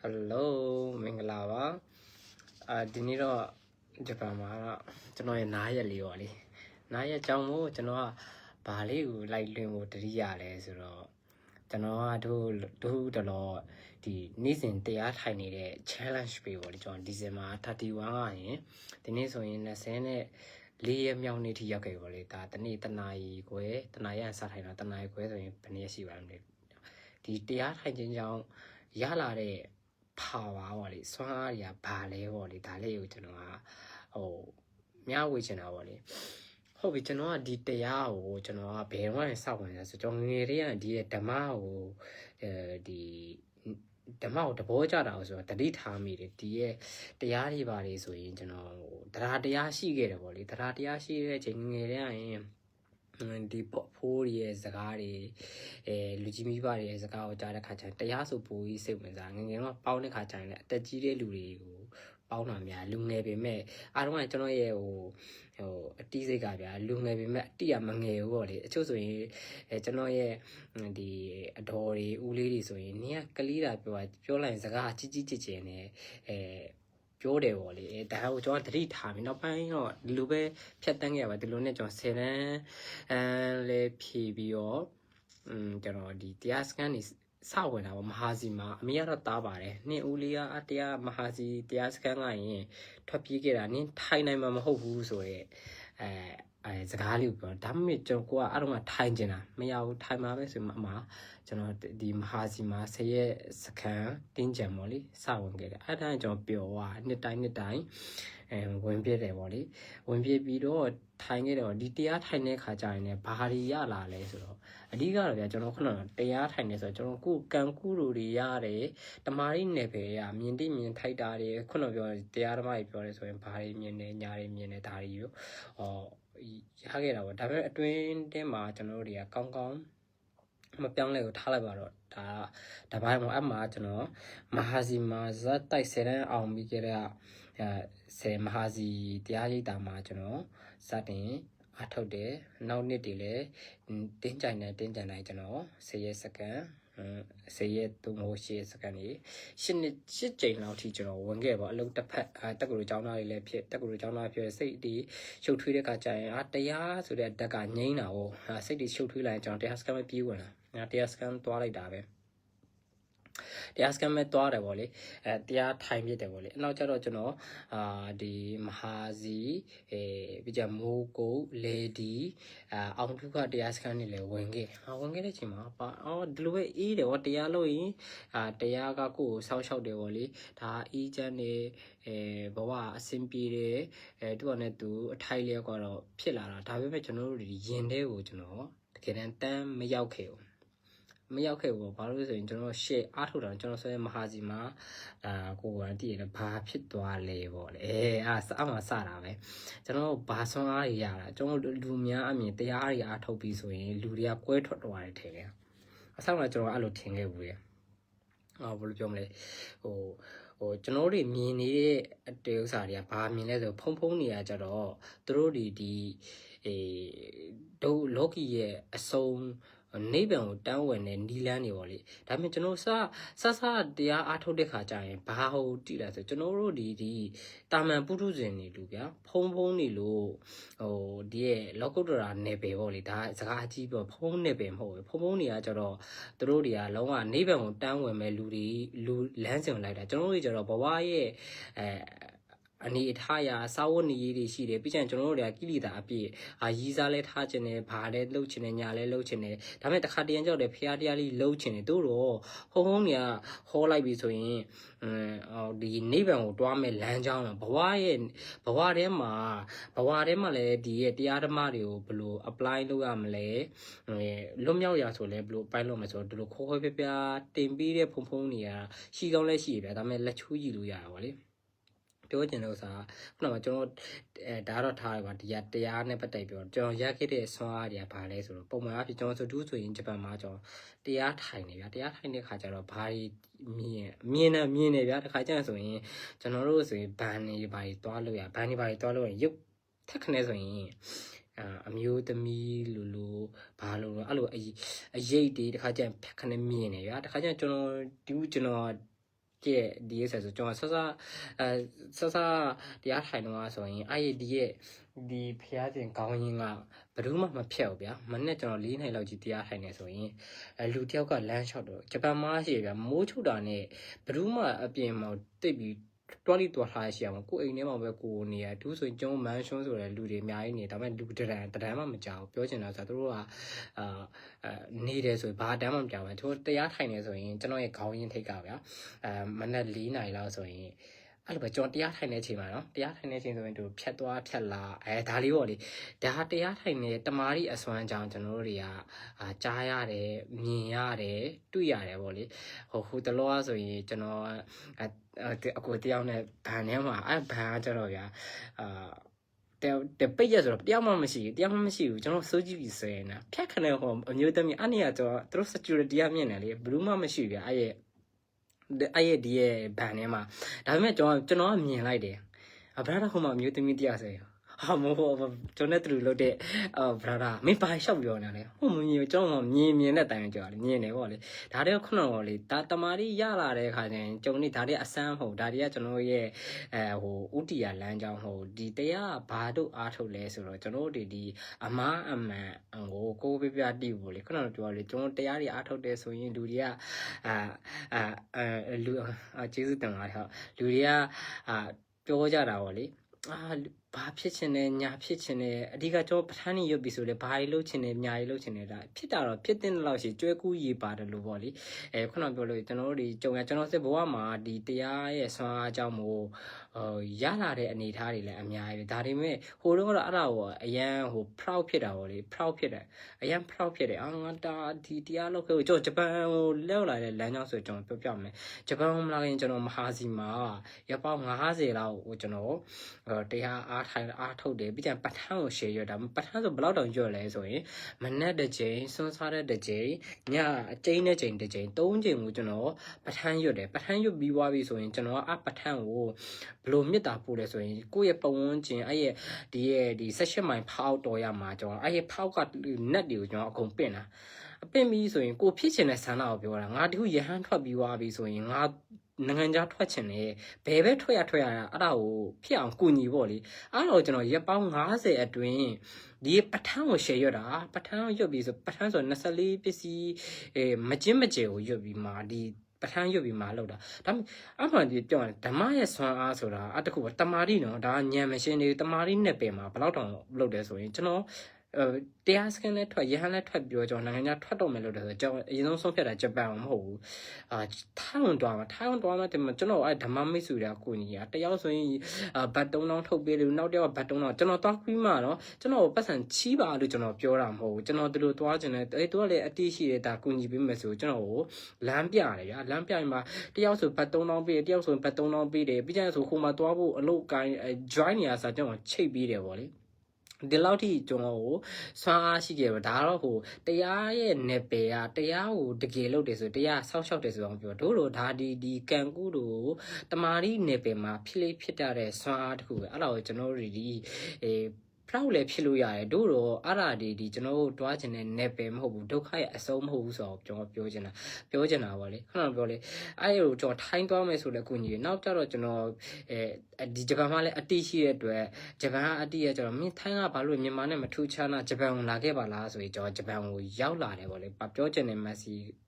Hello မင်္ဂလာပါဒီနေ့တော့ဂျပန်မှာတော့ကျွန်တော်ရဲ့နားရက်လေးပေါ့လေနားရက်ကြောင်းမို့ကျွန်တော်ကဘာလေးကိုလိုက်လွင်ဖို့တတိယလဲဆိုတော့ကျွန်တော်ကတို့တော်ဒီနေ့စဉ်တရားထိုင်နေတဲ့ challenge ပေးပေါ့လေကျွန်တော်ဒီဇင်ဘာ31ကရင်ဒီနေ့ဆိုရင်20နဲ့4ရက်မြောက်နေ့ထိရောက်ခဲ့ပါလေဒါတနေ့တနာရီခွဲတနာရီအစားထိုင်တော့တနာရီခွဲဆိုရင်ဘယ်နည်းရှိပါမလဲဒီတရားထိုင်ခြင်းကြောင့်ရလာတဲ့power ပေါ့လေစွမ်းအားတွေကဘာလဲပေါ့လေဒါလေးကိုကျွန်တော်ကမျှဝေချင်တာပေါ့လေဟုတ်ပြီကျွန်တော်ကဒီတရားကိုကျွန်တော်ကဘယ်တော့မှစောင့်ဝင်လဲဆိုကျွန်တော်ငယ်တည်းကဒီဓမ္မကိုဒီဓမ္မကိုတဘောကြတာဆိုတော့တတိထားမိတယ်ဒီရဲ့တရားတွေပါလေဆိုရင်ကျွန်တော်တရားရှိခဲ့တယ်ပေါ့လေတရားရှိတဲ့အချိန်ငယ်တည်းကရင်ဒီဖိုးရဲ့စကားတွေလူကြီးမိဘတွေရဲ့စကားကိုကြားတဲ့ခါကျရင်တရားဆိုပိုကြီးစိတ်ဝင်စားငယ်ငယ်တော့ပေါင်းတဲ့ခါကျရင်လည်းအသက်ကြီးတဲ့လူတွေကိုပေါင်းတာများလူငယ်ပေမဲ့အားလုံးကကျွန်တော်ရဲ့အတိစိတ်ကဗျာလူငယ်ပေမဲ့အတိရမငယ်ဘူးပေါ့လေအချို့ဆိုရင်ကျွန်တော်ရဲ့ဒီအတော်တွေဦးလေးတွေဆိုရင်နင်ကကလေးတာပြောလိုက်စကားကြီးကြီးကျယ်ကျယ်နဲ့ပြောတယ်ပေါ့လေဒါကိုကျွန်တော်သတိထားပြီနောက်ပိုင်းတော့ဒီလိုပဲဖြတ်တန်းခဲ့ရပါဒီလိုနဲ့ကျွန်တော်10တန်းလေးဖြည့်ပြီးတော့ကျွန်တော်ဒီတရားစကန်နေစဝင်တာပေါ့မဟာစီမှာအမေကတော့တားပါတယ်နင့်ဦးလေးကတရားမဟာစီတရားစကန်ကရင်ထွက်ပြေးခဲ့တာနင့်ထိုင်နိုင်မှာမဟုတ်ဘူးဆိုရဲစကားလေးကိုပြောဒါမှမဟုတ်ကျွန်တော်ကအဲ့တော့ထိုင်ကျင်တာမရဘူးထိုင်မှာပဲဆိုမှအမကျွန်တော်ဒီမဟာစီမှာ10ရက်စကန်တင်းကြံပေါ့လေစဝင်ခဲ့တယ်အဲ့ဒါကျွန်တော်ပျော်သွားနှစ်တိုင်းဝင်ပြတယ်ပေါ့လေဝင်ပြပြီးတော့ထိုင်ခဲ့တော့ဒီတရားထိုင်တဲ့ခါကျရင်လည်းဘာတွေရလာလဲဆိုတော့အဓိကတော့ဗျာကျွန်တော်ခုနကတရားထိုင်နေဆိုတော့ကျွန်တော်ကံကုလိုတွေရတယ်တမာရီနယ်ပယ်ရမြင်တိမြင်ထိုက်တာတွေခုနပြောတရားဓမ္မတွေပြောတယ်ဆိုရင်ဘာတွေမြင်တယ်ညာတွေမြင်တယ်ဒါတွေရောရခဲ့တာပေါ့ဒါပေမဲ့အတွင်းတင်းမှာကျွန်တော်တို့တွေကကောင်းကောင်းမပြောင်းလဲကိုထားလိုက်ပါတော့ဒါပိုင်းမှာအမှကျွန်တော်မဟာစီမှာဇက်တိုက်10တန်းအောင်ပြီးကြတဲ့10မဟာစီတရားရိပ်တာမှာကျွန်တော်စတင်အထုတ်တယ်နောက်နှစ်တွေလည်းတင်းကြိုင်တိုင်းကျွန်တော်10ရက်စကန်10ရက်3မိုး10စကန်နေ8ကြိမ်လောက်ထိကျွန်တော်ဝင်ခဲ့ပါအလုံးတစ်ဖက်တက္ကသိုလ်ကျောင်းသားတွေလည်းဖြစ်တက္ကသိုလ်ကျောင်းသားဖြစ်စိတ်ဒီရှုပ်ထွေးတဲ့ခါကျရင်တရားဆိုတဲ့ဓာတ်ကငိမ့်တာကိုစိတ်တွေရှုပ်ထွေးလိုက်ကျွန်တော်တရားစကန်မပြေးဝင်လာတရားစကန်သွားလိုက်တာပဲတရားစကန်မဲ့သွားတယ်ပေါ့လေတရားထိုင်ပြတယ်ပေါ့လေနောက်ကျတော့ကျွန်တော်ဒီမဟာစီပြီးကြမိုးကုတ်လေဒီအောင်ထုကတရားစကန်နေလေဝင်ခဲ့တဲ့အချိန်မှာဒီလိုပဲအေးတယ်ဗောတရားလို့ရင်တရားကကိုယ်ဆောက်ရှောက်တယ်ဗောလေဒါအေးချမ်းနေဘဝအဆင်ပြေတယ်သူကလည်းသူအထိုက်လျက်ကတော့ဖြစ်လာတာဒါပေမဲ့ကျွန်တော်တို့ဒီရင်ထဲကိုကျွန်တော်တကယ်တမ်းမရောက်ခဲ့ဘူးဘာလို့ဆိုရင်ကျွန်တော်ရှေ့အားထုတ်တာကျွန်တော်ဆိုရင်မဟာစီမှာကိုကတည်ရဘာဖြစ်သွားလဲပေါ့လေအမှစတာပဲကျွန်တော်ဘာဆွမ်းအားတွေရတာကျွန်တော်လူများအမြင်တရားတွေအားထုတ်ပြီးဆိုရင်လူတွေကကွဲထွက်သွားတယ်ထင်တယ်အဆောင်ကကျွန်တော်အဲ့လိုထင်ခဲ့ဘူးလေဘယ်လိုပြောမလဲကျွန်တော်တို့မြင်နေတဲ့တေဥစ္စာတွေကဘာမြင်လဲဆိုဖုံးနေရကြတော့သူတို့ဒီဒုလောကီရဲ့အစုံနိဗ္ဗာန်ကိုတန်းဝင်တဲ့နီလန်းတွေပေါ့လေဒါပေမဲ့ကျွန်တော်စတရားအားထုတ်တဲ့ခါကျရင်ဘာဟုတ်တိလဲဆိုကျွန်တော်တို့ဒီတာမန်ပုထုဇဉ်တွေလူဗျာဖုံးနေလို့ဒီရဲ့လောကုတ္တရာနယ်ပယ်ပေါ့လေဒါစကားအကြီးပြောဖုံးနယ်ပယ်မဟုတ်ဘူးဖုံးနေရကြတော့သူတို့တွေကလုံးဝနိဗ္ဗာန်ကိုတန်းဝင်မဲ့လူလမ်းစဉ်လိုက်တာကျွန်တော်တို့တွေကြတော့ဘဝရဲ့အနေအထားအရစာဝတ်နေရေးတွေရှိတယ်ပြီးကြရင်ကျွန်တော်တို့တွေကကိလေသာအပြည့်ရီးစားလဲထားခြင်းနဲ့ဘာလဲလှုပ်ခြင်းနဲ့ညာလဲလှုပ်ခြင်းနဲ့ဒါပေမဲ့တစ်ခါတရံကြောက်တယ်ဖျားတရားလေးလှုပ်ခြင်းနဲ့တို့တော့ဟုံးတွေကဟောလိုက်ပြီဆိုရင်ဒီနိဗ္ဗာန်ကိုတွားမဲ့လမ်းကြောင်းဘဝထဲမှာလည်းဒီရဲ့တရားဓမ္မတွေကိုဘယ်လို apply လုပ်ရမလဲလွတ်မြောက်ရဆိုလဲဘယ်လို apply လုပ်မလဲဆိုတော့ဒီလိုခေါ်ပြပြတင်ပြီးတဲ့ဖုံတွေကရှိကောင်းလဲရှိရဗျာဒါပေမဲ့လက်ချိုးကြည့်လို့ရတာပါလေပြောချင်တဲ့ဥစ္စာခုနကကျွန်တော်ဒါတော့ထားရပါဒီတရားနဲ့ပတ်သက်ပြောကျွန်တော်ရခဲ့တဲ့ဆွမ်းအားတွေကဘာလဲဆိုတော့ပုံမှန်အဖြစ်ကျွန်တော်ဆိုရင်ဂျပန်မှာကျွန်တော်တရားထိုင်နေဗျာတရားထိုင်တဲ့ခါကျတော့ဘာတွေမြင်နေဗျာတခါကျရင်ဆိုရင်ကျွန်တော်တို့ဆိုရင်ဘန်တွေဘာတွေသွားလို့ရဘန်တွေဘာတွေသွားလို့ရရုပ်ထက်ခနဲ့ဆိုရင်အမျိုးသမီးလိုဘာလို့အဲ့လိုအရေးတွေတခါကျရင်ဖက်ခနဲ့မြင်နေဗျာတခါကျရင်ကျွန်တော် ဒီရဲ့ဆိုကျွန်တော်ဆတရားထိုင်တော့ဆိုရင်အဲ့ဒီဖျားတင်ကောင်းရင်ကဘယ်သူမှမဖြတ်ဘူးဗျာမနေ့ကျွန်တော်4နှစ်လောက်ကြီးတရားထိုင်နေဆိုရင်လူတယောက်ကလမ်းလျှောက်တော့ဂျပန်မှာရှိဗျာမိုးချုပ်တာနဲ့ဘယ်သူမှအပြင်မှာတိတ်ပြီးတွားလိတွားထားရှိအောင်ကိုအိမ်ထဲမှာပဲကိုနေရသူဆိုရင်ကျုံမန်းရှုံးဆိုတဲ့လူတွေအများကြီးနေဒါပေမဲ့လူတရံမှမကြောက်ပြောချင်တာဆိုတော့သူတို့ကနေတယ်ဆိုရင်ဘာတမ်းမှမကြောက်ဘူးသူတို့တရားထိုင်နေဆိုရင်ကျွန်တော်ရဲ့ခေါင်းရင်းထိတ်ကဗျာမနေ့4နာရီလောက်ဆိုရင်အဲ့လိုပဲကျွန်တော်တရားထိုင်နေချိန်မှာနော်တရားထိုင်နေချိန်ဆိုရင်သူဖြတ်သွားဖြတ်လာဒါလေးပေါ့လေဒါတရားထိုင်နေတမာရီအစွမ်းကြောင့်ကျွန်တော်တို့တွေကကြားရတယ်မြင်ရတယ်တွေ့ရတယ်ပေါ့လေဟိုတလောဆိုရင်ကျွန်တော်အကိုတယောက်နဲ့ဘန်ထဲမှာဘန်ကကျတော့ဗျာတပိတ်ရဆိုတော့တယောက်မှမရှိဘူးကျွန်တော်စိုးကြည့်ပြီးဆိုရင်ဖြတ်ခနဲ့ဟိုအမျိုးသမီးအနေရတော့သူတို့ security ကမြင်တယ်လေဘယ်မှမရှိဘူးဗျာအဲ့ဒီရဲ့ဘန်ထဲမှာဒါပေမဲ့ကျွန်တော်ကမြင်လိုက်တယ်ဗရာဒါဟိုမှာအမျိုးသမီးတရားဆိုရင်ဟာမဟုတ်ကျွန်တော်နဲ့တူလို့တဲ့ဗရာဒါမင်းဘာလျှောက်ပြောနေလဲဟိုမမြင်ကျွန်တော်မြင်တဲ့တိုင်ကြော်လေမြင်တယ်ပေါ့လေဒါတွေကခုနကလေဒါတမာရီရလာတဲ့ခါကျရင်ကျုံနေဒါတွေအစမ်းမဟုတ်ဒါတွေကကျွန်တော်ရဲ့ဟိုဥတီယာလမ်းကြောင်းဟိုဒီတရားဘာတို့အားထုတ်လဲဆိုတော့ကျွန်တော်တို့ဒီအမားအမှန်ကိုပြပြတိဖို့လေခုနကပြောလေကျွန်တော်တရားတွေအားထုတ်တယ်ဆိုရင်လူတွေကလူကျေးဇူးတင်ပါတယ်ဟုတ်လူတွေကပြောကြတာပေါ့လေဘာဖြစ်ချင်လဲညာဖြစ်ချင်လဲအဓိကကျွန်တော်ပဋ္ဌာန်းကြီးရွတ်ပြီဆိုလေဘာတွေလုပ်ချင်လဲညာတွေလုပ်ချင်လဲဒါဖြစ်တာတော့ဖြစ်တဲ့လောက်ရှိကျွဲကူးရေပါတယ်လို့ပေါ့လေခုနပြောလို့ကျွန်တော်တို့ဒီကြုံရကျွန်တော်စစ်ဘဝမှာဒီတရားရဲ့ဆွမ်းအားကြောင့်မို့ရလာတဲ့အနေအထားတွေလည်းအများကြီးပဲဒါတွေမဲ့ဟိုတော့အဲ့ဒါကိုအရန်ဟို proud ဖြစ်တာပေါ့လေ proud ဖြစ်တယ်အရန် proud ဖြစ်တယ်ငါတာဒီတရားလုပ်ခဲ့ကျွန်တော်ဂျပန်ကိုလောက်လာတဲ့လမ်းကြောင်းဆိုကျွန်တော်ပြောပြမယ်ဂျပန်ကိုမလာခင်ကျွန်တော်မဟာစီမှာရပောင်း90လောက်ဟိုကျွန်တော်တရားအားထုတ်တယ်ပြီးကြပဋ္ဌာန်းကို share ရတာပဋ္ဌာန်းဆိုဘယ်လောက်တောင်ရွတ်လဲဆိုရင်မနက်တစ်ချိန်စွန်းစားတဲ့တစ်ချိန်ညအကျိန်းတဲ့ချိန်တစ်ချိန်3ချိန်ကိုကျွန်တော်ပဋ္ဌာန်းရွတ်တယ်ပဋ္ဌာန်းရွတ်ပြီးသွားပြီဆိုရင်ကျွန်တော်ပဋ္ဌာန်းကိုဘလို့မေတ္တာပို့လဲဆိုရင်ကိုယ့်ရဲ့ပဝန်းကျင်အဲ့ရဲ့ဒီ16မိုင်ဖောက်တော်ရမှာကျွန်တော်အဲ့ရဲ့ဖောက်ကနက်တွေကိုကျွန်တော်အကုန်ပင့်တာပင့်ပြီးဆိုရင်ကိုဖြစ်ချင်တဲ့ဆန္ဒကိုပြောတာငါတခုရဟန်းထွက်ပြီးသွားပြီဆိုရင်ငါနိုင်ငံခြားထွက်ချင်တယ်ဘယ်ပဲထွက်ရတာအဲ့ဒါကိုဖြစ်အောင်ကူညီဖို့လေအဲ့တော့ကျွန်တော်ရက်ပေါင်း90အတွင်းဒီပဋ္ဌာန်းကို share ရတာပဋ္ဌာန်းကိုရွတ်ပြီးဆိုပဋ္ဌာန်းဆို24ပစ္စည်းမကျင်းမကျယ်ကိုရွတ်ပြီးမှဒီပဋ္ဌာန်းရွတ်ပြီးမှလောက်တာဒါပေမဲ့အမှန်ဒီပြောရင်ဓမ္မရဲ့ဆွမ်းအားဆိုတာတခုတမာတိနော်ဒါညံမရှင်းနေတမာတိနဲ့ပင်မှာဘယ်လောက်တောင်လုပ်တယ်ဆိုရင်ကျွန်တော်တရားစကန်နဲ့ထွက်ရဟန်းနဲ့ထွက်ပြောကျွန်တော်နိုင်ငံခြားထွက်တော့မယ်လို့တယ်ဆိုကျွန်တော်အရင်ဆုံးဆုံးဖြတ်တာဂျပန်မဟုတ်ဘူးထိုင်ဝမ်တွားမှာကျွန်တော်အဲ့ဓမ္မမိတ်ဆွေတွေကကိုကြီးတယောက်ဆိုရင်ဘတ်3000ထုတ်ပေးလို့နောက်တစ်ယောက်ကဘတ်3000ကျွန်တော်တွားပြီးမှတော့ကျွန်တော်ပတ်စံချီးပါလို့ကျွန်တော်ပြောတာမဟုတ်ဘူးကျွန်တော်ဒီလိုတွားကျင်တယ်သူကလည်းအတိရှိတယ်ဒါကိုကြီးပေးမယ်ဆိုကျွန်တော်ကိုလမ်းပြတယ်ဗျာလမ်းပြရင်မှာတယောက်ဆိုဘတ်3000ပေးတယ်တယောက်ဆိုဘတ်3000ပေးတယ်ပြီးကြရင်ဆိုခိုးမှာတွားဖို့အလုပ်ကိုင်း join နေရစာကျွန်တော်ချိတ်ပေးတယ်ပေါ့လေဒီလောက်ထိကျွန်တော်ကိုဆွမ်းအားရှိခဲ့တော့ဒါတော့ဟိုတရားရဲ့နယ်ပယ်ကတရားကိုတကယ်လုပ်တယ်ဆိုတရားဆောက်ရှောက်တယ်ဆိုအောင်ပြောတို့လိုဒါဒီကံကူးတို့တမာရီနယ်ပယ်မှာဖြစ်တဲ့ဆွမ်းအားတခုပဲအဲ့ဒါကိုကျွန်တော်တို့ဒီproud လည်းဖြစ်လို့ရတယ်တို့တော့အဲ့ဒါဒီကျွန်တော်တို့တွားချင်တဲ့ net ပဲမဟုတ်ဘူးဒုက္ခရဲ့အဆုံးမဟုတ်ဘူးဆိုတော့ကျွန်တော်ပြောချင်တာပေါ့လေခုနကပြောလေအဲ့လိုကျွန်တော်ထိုင်းသွားမယ်ဆိုလည်းအကူကြီးနောက်ကြတော့ကျွန်တော်ဒီဂျပန်မှာလည်းအတိရှိတဲ့အတွက်ဂျပန်ကအတိရဲ့ကျွန်တော်မင်းထိုင်းကဘာလို့မြန်မာနဲ့မထူးခြားနာဂျပန်ကိုလာခဲ့ပါလားဆိုရင်ကျွန်တော်ဂျပန်ကိုရောက်လာတယ်ပေါ့လေပြောချင်တဲ့ message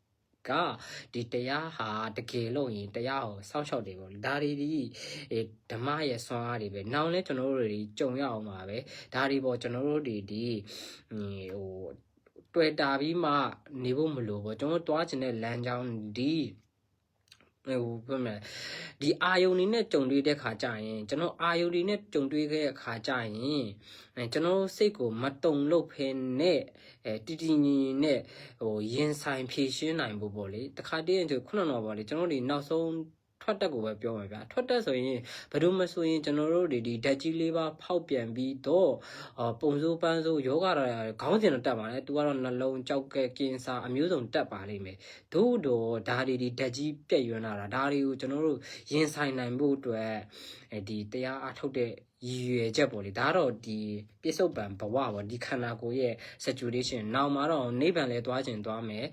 ကဒီတရားဟာတကယ်လို့ရင်တရားကိုစောင့်ရှောက်တယ်ပေါ့ဒါတွေဒီဓမ္မရဲ့ဆွမ်းအားတွေပဲနောက်လဲကျွန်တော်တို့တွေကြုံရအောင်ပါပဲဒါတွေပေါ့ကျွန်တော်တို့တွေဒီဟိုတွေ့တာပြီးမှနေဖို့မလိုပေါ့ကျွန်တော်တွားချင်တဲ့လမ်းကြောင်းဒီဟိုပြောမယ်ဒီအာယုန်နေနဲ့ကြုံတွေ့တဲ့ခါကြရင်ကျွန်တော်အာယုန်တွေနဲ့ကြုံတွေ့ခဲ့တဲ့ခါကြရင်ကျွန်တော်စိတ်ကိုမတုံလို့ဖဲနဲ့တည်တည်ငြိမ်နဲ့ဟိုရင်ဆိုင်ဖြည့်ရှင်းနိုင်ဖို့ပေါ့လေတခါတည်းရင်ခုနတော့ပေါ့လေကျွန်တော်ဒီနောက်ဆုံးထွက်တက်ကိုပဲပြောမှာဗျာထွက်တက်ဆိုရင်ဘယ်လိုမဆိုရင်ကျွန်တော်တို့ဒီဓာတ်ကြီးလေးပါဖောက်ပြန်ပြီးတော့ပုံစိုးပန်းစိုးယောဂါခေါင်းစဉ်တော့တက်ပါလေသူကတော့နှလုံးကြောက်ကဲကင်းစားအမျိုးစုံတက်ပါလိမ့်မယ်တို့တော့ဒါတွေဒီဓာတ်ကြီးပြည့်ရွံ့လာတာဒါတွေကိုကျွန်တော်တို့ရင်ဆိုင်နိုင်ဖို့အတွက်ဒီတရားအထုတ်တဲ့ရည်ရွယ်ချက်ပေါ့လေဒါတော့ဒီပြစ္ဆုတ်ပံဘဝပေါ့ဒီခန္ဓာကိုယ်ရဲ့ saturation နောက်မှာတော့နိဗ္ဗာန်လဲသွားခြင်းသွားမယ်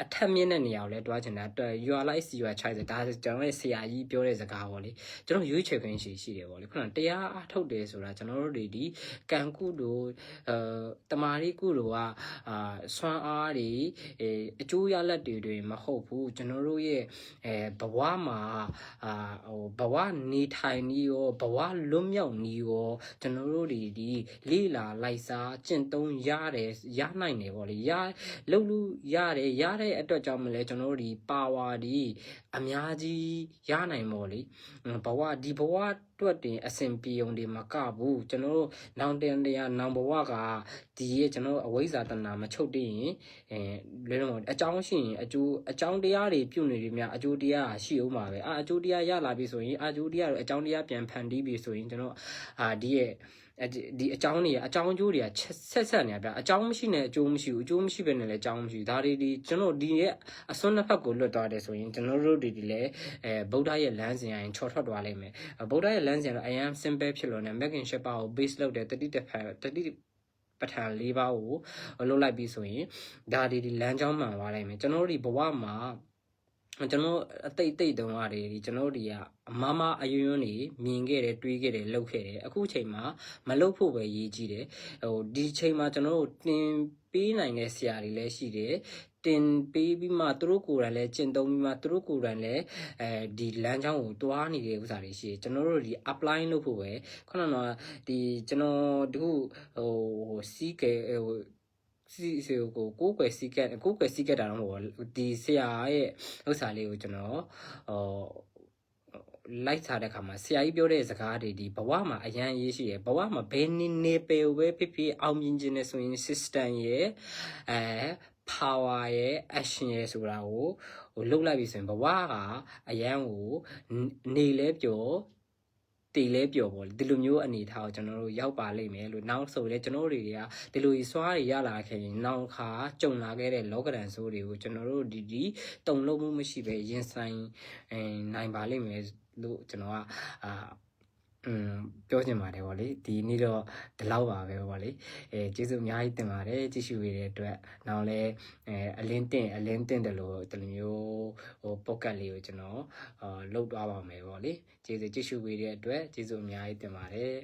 အထက်မြင့်တဲ့နေရာကိုလည်းတွားချင်တာ you are like you are child ဒါကျွန်တော်ရဲ့ဆရာကြီးပြောတဲ့စကားပေါ့လေကျွန်တော်ရွေးချယ်ခွင့်ရှိတယ်ပေါ့လေခုနတရားအားထုတ်တယ်ဆိုတာကျွန်တော်တို့တွေဒီကံကုတို့တမာရီကုတို့ကဆွမ်းအားတွေအကျိုးရလဒ်တွေမဟုတ်ဘူးကျွန်တော်တို့ရဲ့ဘဝမှာဘဝနေထိုင်နေရောဘဝလွတ်မြောက်နေရောကျွန်တော်တို့ဒီလေးလာလိုက်စားကျင့်သုံးရတယ်ရနိုင်တယ်ပေါ့လေလုပ်လို့ရတယ်ရတဲ့အတွက်ကြောင့်မလဲကျွန်တော်တို့ဒီပါဝါဒီအများကြီးရနိုင်ပေါ့လေဘဝတွက်တင်အစဉ်ပြေုံတွေမကဘူးကျွန်တော်တို့နောင်တင်တရားနောင်ဘဝကဒီရဲ့ကျွန်တော်အဝိဇ္ဇာတဏမချုပ်တည်ရင်လဲတော့အကြောင်းရှိရင်အကြောင်းတရားတွေပြုနေတယ်များအကျိုးတရားရှိအောင်ပါပဲအကျိုးတရားရလာပြီဆိုရင်အကျိုးတရားအကြောင်းတရားပြန်ဖန်တီးပြီဆိုရင်ကျွန်တော်ဒီရဲ့ဒီအကြောင်းအကြောင်းအကျိုးတွေကဆက်နေတာဗျအကြောင်းမရှိနဲ့အကျိုးမရှိဘူးအကျိုးမရှိဘဲနဲ့လည်းအကြောင်းမရှိဘူးဒါတွေကျွန်တော်ဒီရဲ့အစွန်းနှစ်ဖက်ကိုလွတ်သွားတယ်ဆိုရင်ကျွန်တော်တို့ဒီလည်းဗုဒ္ဓရဲ့လမ်းစဉ်အရင်ချော်ထွက်သွားလိမ့်မယ်ဗုဒ္ဓရဲ့လမ်းစဉ်ကတော့အရင် simple ဖြစ်လို့ね Megan Shepherd ကို base လုပ်တဲ့တတိပဋ္ဌာန်၄ပါးကိုလုပ်လိုက်ပြီးဆိုရင်ဒါဒီလမ်းကြောင်းမှန်သွားလိမ့်မယ်ကျွန်တော်တို့ဒီဘဝမှာကျွန်တော်အတိတ်တုန်းကတွေကျွန်တော်တို့ကအမအယွန်းတွေမြင်ခဲ့တယ်တွေးခဲ့တယ်လှုပ်ခဲ့တယ်အခုချိန်မှာမလှုပ်ဖို့ပဲရည်ကြီးတယ်ဒီချိန်မှာကျွန်တော်တို့တင်ပေးနိုင်တဲ့ဆရာတွေလည်းရှိတယ်တင်ပေးပြီးမှသူတို့ကိုယ်တိုင်လည်းကျင့်သုံးပြီးမှသူတို့ကိုယ်တိုင်လည်းဒီလမ်းကြောင်းကိုတွားနေတဲ့ဥစ္စာတွေရှိတယ်ကျွန်တော်တို့ဒီ apply လုပ်ဖို့ပဲခုနကဒီကျွန်တော်ဒီစီးကဲစီကိုကွယ်စီကက်တာတော့မဟုတ်ဘူးဒီဆရာရဲ့ဥစ္စာလေးကိုကျွန်တော်လိုက်စားတဲ့ခါမှာဆရာကြီးပြောတဲ့စကားတွေဒီဘဝမှာအရန်ရေးရှိရယ်ဘဝမှာဘယ်နေပယ်ပဲဖြစ်အောင်မြင်ခြင်းနဲ့ဆိုရင် system ရဲ့power ရဲ့ action ရဲ့ဆိုတာကိုလှုပ်လိုက်ပြီဆိုရင်ဘဝကအရန်ကိုနေလဲပြောတီလဲပျော်ပေါ့ဒီလိုမျိုးအနေထားကိုကျွန်တော်တို့ရောက်ပါလိမ့်မယ်လို့နောက်ဆိုလဲကျွန်တော်တို့တွေကဒီလိုစွားတွေရလာခဲ့ရင်နောက်ခါကြုံလာခဲ့တဲ့လောကဒဏ်ဆိုးတွေကိုကျွန်တော်တို့ဒီတုံလုံးမှုမရှိပဲရင်ဆိုင်နိုင်ပါလိမ့်မယ်လို့ကျွန်တော်ကပြောချင်ပါတယ်ဗောလေဒီနေ့တော့ဒီလောက်ပါပဲဗောလေကျေးဇူးအများကြီးတင်ပါတယ်ကြည့်ရှုရတဲ့အတွက်နောက်လဲအလင်းတင်တယ်လို့ဒီလိုမျိုးပေါ့ကတ်လေးကိုကျွန်တော်လုပ်သွားပါမယ်ဗောလေကျေးဇူးကြည့်ရှုရတဲ့အတွက်ကျေးဇူးအများကြီးတင်ပါတယ်